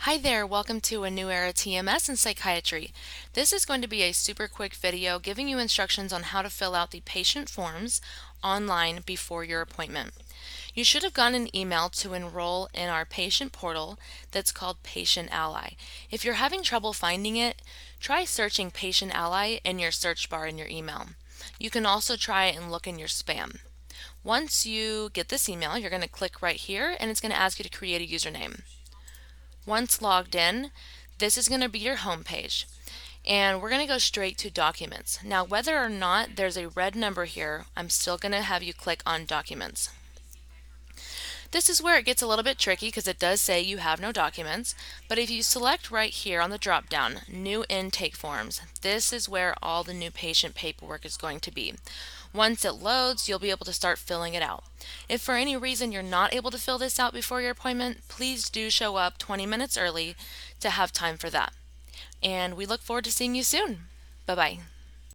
Hi there, welcome to a new era TMS in psychiatry. This is going to be a super quick video giving you instructions on how to fill out the patient forms online before your appointment. You should have gotten an email to enroll in our patient portal that's called Patient Ally. If you're having trouble finding it, try searching Patient Ally in your search bar in your email. You can also try it and look in your spam. Once you get this email, you're going to click right here and it's going to ask you to create a username. Once logged in, this is going to be your home page. And we're going to go straight to Documents. Now, whether or not there's a red number here, I'm still going to have you click on Documents. This is where it gets a little bit tricky because it does say you have no documents, but if you select right here on the drop down, New Intake Forms, this is where all the new patient paperwork is going to be. Once it loads, you'll be able to start filling it out. If for any reason you're not able to fill this out before your appointment, please do show up 20 minutes early to have time for that. And we look forward to seeing you soon. Bye-bye.